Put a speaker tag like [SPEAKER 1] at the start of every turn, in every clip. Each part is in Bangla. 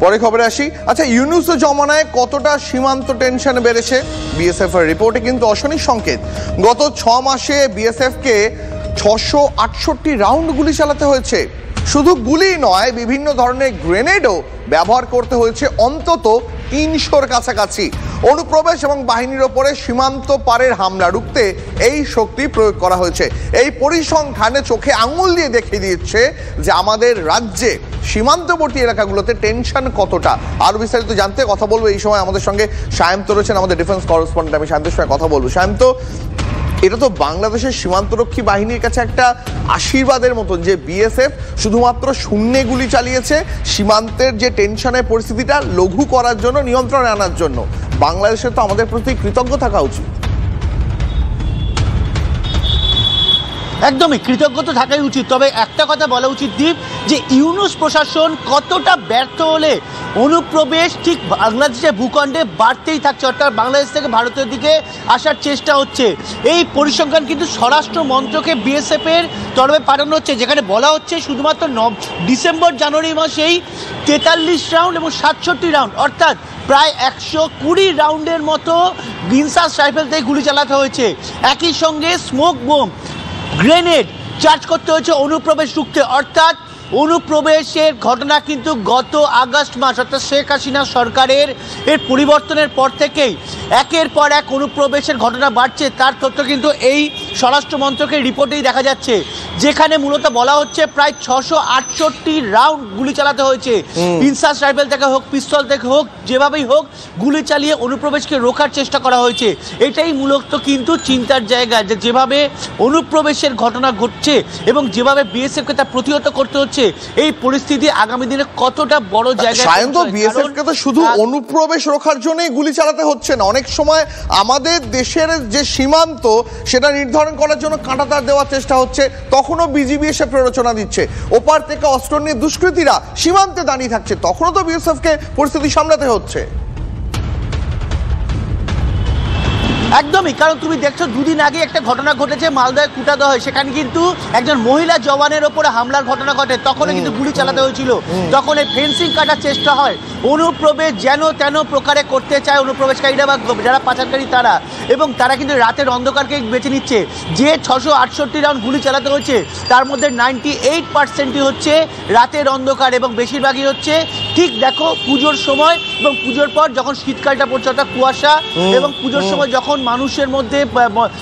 [SPEAKER 1] পরে খবরে আসি। আচ্ছা, ইউনূস জমানায় কতটা সীমান্ত টেনশন বেড়েছে? বিএসএফ এর রিপোর্টে কিন্তু অশনির সংকেত। গত 6 মাসে বিএসএফ কে 668 রাউন্ড গুলি চালাতে হয়েছে। শুধু গুলি নয়, বিভিন্ন ধরনের গ্রেনেডও ব্যবহার করতে হয়েছে অন্তত 300-র কাছাকাছি। অনুপ্রবেশ এবং বাহিনীর ওপরে সীমান্ত পারের হামলা রুখতে এই শক্তি প্রয়োগ করা হয়েছে। এই পরিসংখ্যানে চোখে আঙুল দিয়ে দেখিয়ে দিচ্ছে যে আমাদের রাজ্যে সীমান্তবর্তী এলাকাগুলোতে টেনশন কতটা। আরো বিস্তারিত জানতে কথা বলবো এই সময় আমাদের সঙ্গে সায়ন্ত রয়েছেন, আমাদের ডিফেন্স করেসপন্ডেন্ট। আমি সায়ন্তের সঙ্গে কথা বলবো। সায়ন্ত, এটা তো বাংলাদেশের সীমান্তরক্ষী বাহিনীর কাছে একটা আশীর্বাদের মতন যে বিএসএফ শুধুমাত্র শূন্যে গুলি চালিয়েছে সীমান্তের যে টেনশনের পরিস্থিতিটা লঘু করার জন্য, নিয়ন্ত্রণে আনার জন্য। বাংলাদেশের তো আমাদের প্রতি কৃতজ্ঞ থাকা উচিত।
[SPEAKER 2] একদমই কৃতজ্ঞ তো থাকাই উচিত। তবে একটা কথা বলা উচিত দীপ, যে ইউনূস প্রশাসন কতটা ব্যর্থ হলে অনুপ্রবেশ ঠিক বাংলাদেশের ভূখণ্ডে বাড়তেই থাকছে, অর্থাৎ বাংলাদেশ থেকে ভারতের দিকে আসার চেষ্টা হচ্ছে। এই পরিসংখ্যান কিন্তু স্বরাষ্ট্র মন্ত্রকে বিএসএফ এর তরফে পাঠানো হচ্ছে, যেখানে বলা হচ্ছে শুধুমাত্র ডিসেম্বর জানুয়ারি মাসেই 43 রাউন্ড এবং 67 রাউন্ড, অর্থাৎ প্রায় 120 রাউন্ডের মতো বিনসাস রাইফেল থেকে গুলি চালাতে হয়েছে। একই সঙ্গে স্মোক বোম, গ্রেনেড চার্জ করতে হয়েছে অনুপ্রবেশ রুখতে। অর্থাৎ অনুপ্রবেশের ঘটনা কিন্তু গত আগস্ট মাস, অর্থাৎ শেখ হাসিনা সরকারের পরিবর্তনের পর থেকেই একের পর এক অনুপ্রবেশের ঘটনা বাড়ছে। তার তথ্য কিন্তু এই স্বরাষ্ট্র মন্ত্রকের রিপোর্টেই দেখা যাচ্ছে, যেখানে মূলত বলা হচ্ছে প্রায় 668 রাউন্ড গুলি চালাতে হয়েছে। ইনসাস রাইফেল থেকে হোক, পিস্তল থেকে হোক, যেভাবেই হোক গুলি চালিয়ে অনুপ্রবেশকে রোখার চেষ্টা করা হয়েছে। এটাই মূলত কিন্তু চিন্তার জায়গা, যে যেভাবে অনুপ্রবেশের ঘটনা ঘটছে এবং যেভাবে বিএসএফকে তা প্রতিহত করতে হচ্ছে, এই পরিস্থিতি আগামী দিনে কতটা বড় জায়গায়।
[SPEAKER 1] বিএসএফ কে তো শুধু অনুপ্রবেশ রোখার জন্যই গুলি চালাতে হচ্ছে না, অনেক সময় আমাদের দেশের যে সীমান্ত সেটা নির্ধারণ করার জন্য কাঁটাতার দেওয়ার চেষ্টা হচ্ছে, তখনও বিজিবি এসে প্ররোচনা দিচ্ছে। ওপার থেকে অস্ত্র নিয়ে দুষ্কৃতীরা সীমান্তে দাঁড়িয়ে থাকছে, তখনও তো বিএসএফ কে পরিস্থিতি সামলাতে হচ্ছে।
[SPEAKER 2] একদমই, কারণ তুমি দেখছো দুদিন আগে একটা ঘটনা ঘটেছে মালদায় কুটাদহে, সেখানে কিন্তু একজন মহিলা জওয়ানের ওপরে হামলার ঘটনা ঘটে, তখনও কিন্তু গুলি চালাতে হয়েছিল। তখন এই ফেন্সিং কাটার চেষ্টা হয়। অনুপ্রবেশ যেন তেন প্রকারে করতে চায় অনুপ্রবেশকারীরা বা যারা পাচারকারী তারা, এবং তারা কিন্তু রাতের অন্ধকারকে বেছে নিচ্ছে। যে 668 রাউন্ড গুলি চালাতে হচ্ছে তার মধ্যে 98% হচ্ছে রাতের অন্ধকার, এবং বেশিরভাগই হচ্ছে ঠিক দেখো পুজোর সময় এবং পুজোর পর যখন শীতকালটা পড়ছে, অর্থাৎ কুয়াশা, এবং পুজোর সময় যখন মানুষের মধ্যে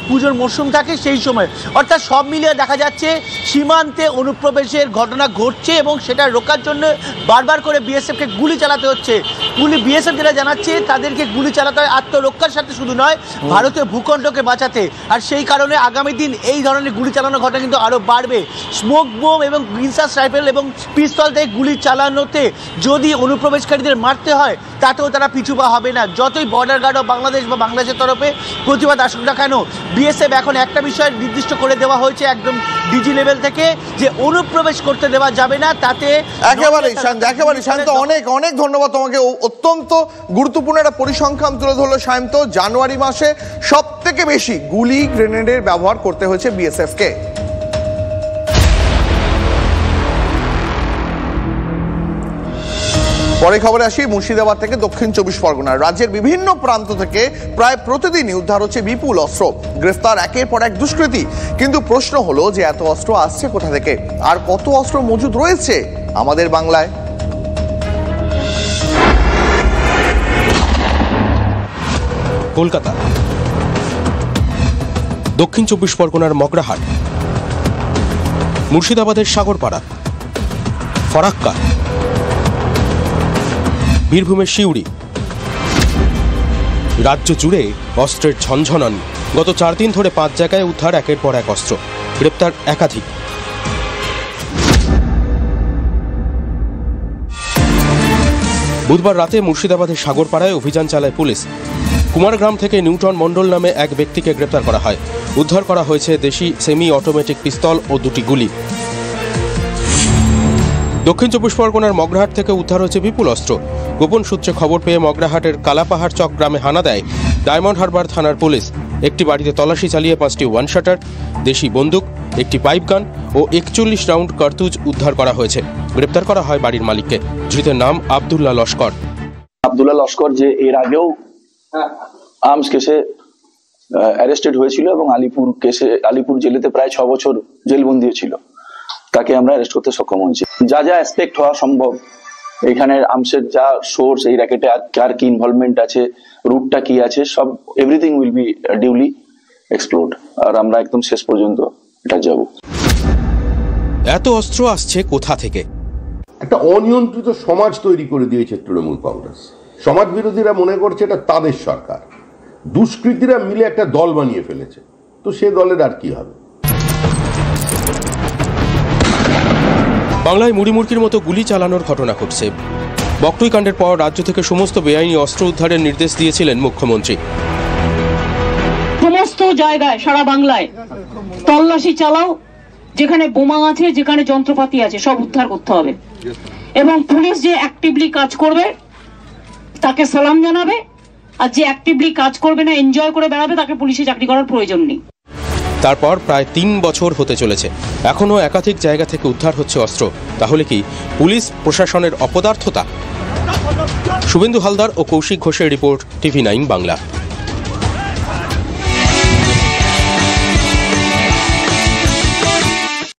[SPEAKER 2] পুজোর মরশুম থাকে সেই সময়। অর্থাৎ সব মিলিয়ে দেখা যাচ্ছে সীমান্তে অনুপ্রবেশের ঘটনা ঘটছে, এবং সেটা রোকার জন্য বারবার করে বিএসএফকে গুলি চালাতে হচ্ছে। বিএসএফ যেটা জানাচ্ছে, তাদেরকে গুলি চালাতে হয় আত্মরক্ষার সাথে, শুধু নয় ভারতীয় ভূখণ্ডকে বাঁচাতে। আর সেই কারণে আগামী দিন এই ধরনের গুলি চালানোর ঘটনা কিন্তু আরও বাড়বে। স্মোক বোম এবং ইনসাস রাইফেল এবং পিস্তল থেকে গুলি চালানোতে যদি অনুপ্রবেশকারীদের মারতে হয়, তাতেও তারা পিছুপা হবে না। যতই বর্ডার গার্ড অফ বাংলাদেশ বা বাংলাদেশের তরফে প্রতিবাদ আসুক না কেন, বিএসএফ এখন একটা বিষয় নির্দিষ্ট করে দেওয়া হয়েছে একদম ডিজি লেভেল থেকে, যে অনুপ্রবেশ করতে দেওয়া যাবে না। তাতে
[SPEAKER 1] একেবারে শান্ত, অনেক অনেক ধন্যবাদ তোমাকে। অত্যন্ত গুরুত্বপূর্ণ একটা পরিসংখ্যান তুলে ধরলো শান্ত। জানুয়ারি মাসে সব থেকে বেশি গুলি গ্রেনেডের ব্যবহার করতে হয়েছে বিএসএফ কে। পরে খবরে আসি মুর্শিদাবাদ থেকে দক্ষিণ 24 পরগনা। রাজ্যের বিভিন্ন প্রান্ত থেকে প্রায় প্রতিদিনই উদ্ধার হচ্ছে বিপুল অস্ত্র, গ্রেফতার একের পর এক দুষ্কৃতী। কিন্তু প্রশ্ন হলো যে এত অস্ত্র আসছে কোথা থেকে, আর কত অস্ত্র মজুদ রয়েছে আমাদের বাংলায়?
[SPEAKER 3] কলকাতা, দক্ষিণ 24 পরগনার মগরাহাট, মুর্শিদাবাদের সাগরপাড়া, ফরাক্কা, বীরভূমের সিউড়ি, রাজ্য জুড়ে অস্ত্রের ঝনঝনানি। গত 4 দিন ধরে 5 জায়গায় উদ্ধার একের পর এক অস্ত্র, গ্রেপ্তার একাধিক। বুধবার রাতে মুর্শিদাবাদের সাগরপাড়ায় অভিযান চালায় পুলিশ। কুমারগ্রাম থেকে নিউটন মণ্ডল নামে এক ব্যক্তিকে গ্রেপ্তার করা হয়। উদ্ধার করা হয়েছে দেশি সেমি অটোমেটিক পিস্তল ও 2টি গুলি। দক্ষিণ 24 পরগনার মগরাহাট থেকে উদ্ধার হয়েছে বিপুল অস্ত্র। গোপন সূত্রে খবর পেয়ে মগরাহাটের কালাপাহাড় চক গ্রামে হানা দেয় ডায়মন্ড হারবার থানার পুলিশ। একটি বাড়িতে তল্লাশি চালিয়ে 5টি ওয়ান শাটার, দেশি বন্দুক, একটি পাইপ গান ও 41 রাউন্ড কার্তুজ উদ্ধার করা হয়েছে। গ্রেপ্তার করা হয় বাড়ির মালিককে। ধৃতের নাম আব্দুল্লাহ লস্কর।
[SPEAKER 4] আব্দুল্লাহ লস্কর যে এর আগেও আর্মস কেসে অ্যারেস্টেড হয়েছিল এবং আলিপুর জেলেতে প্রায় 6 বছর জেলবন্দি ছিল, তাকে আমরা অ্যারেস্ট করতে সক্ষম হয়েছি। যা যা অ্যাসপেক্ট হওয়া সম্ভব, এখানে আর্মসের যা সোর্স, এই র্যাকেটে কার কি ইনভলভমেন্ট আছে, রুটটা কি আছে, সব এভরিথিং উইল বি ডিউলি এক্সপ্লোরড। আর আমরা একদম শেষ পর্যন্ত এটা যাব।
[SPEAKER 3] এত অস্ত্র আসছে কোথা থেকে?
[SPEAKER 5] একটা অনিয়ন্ত্রিত সমাজ তৈরি করে দিয়েছে তৃণমূল কংগ্রেস। সমাজ বিরোধীরা মনে করছে এটা তাদের সরকার, দুষ্কৃতীরা মিলে একটা দল বানিয়ে ফেলেছে, তো সে দলের আর কি হবে?
[SPEAKER 3] বাংলায় মুড়িমুড়কির মতো গুলি চালানোর ঘটনা ঘটছে। বকটুই কাণ্ডের পর রাজ্য থেকে সমস্ত বেআইনি অস্ত্র উদ্ধারের নির্দেশ দিয়েছিলেন মুখ্যমন্ত্রী।
[SPEAKER 6] সমস্ত জায়গায় সারা বাংলায় তল্লাশি চালাও, যেখানে বোমা আছে, যেখানে যন্ত্রপাতি আছে, সব উদ্ধার করতে হবে। এবং পুলিশ যে অ্যাক্টিভলি কাজ করবে তাকে সালাম জানাবে, আর যে অ্যাক্টিভলি কাজ করবে না, এনজয় করে বেড়াবে, তাকে পুলিশে চাকরি করার প্রয়োজন নেই।
[SPEAKER 3] তারপর প্রায় 3 বছর হতে চলেছে, এখনও একাধিক জায়গা থেকে উদ্ধার হচ্ছে অস্ত্র। তাহলে কি পুলিশ প্রশাসনের অপদার্থতা? শুভেন্দু হালদার ও কৌশিক ঘোষের রিপোর্ট, TV9 বাংলা।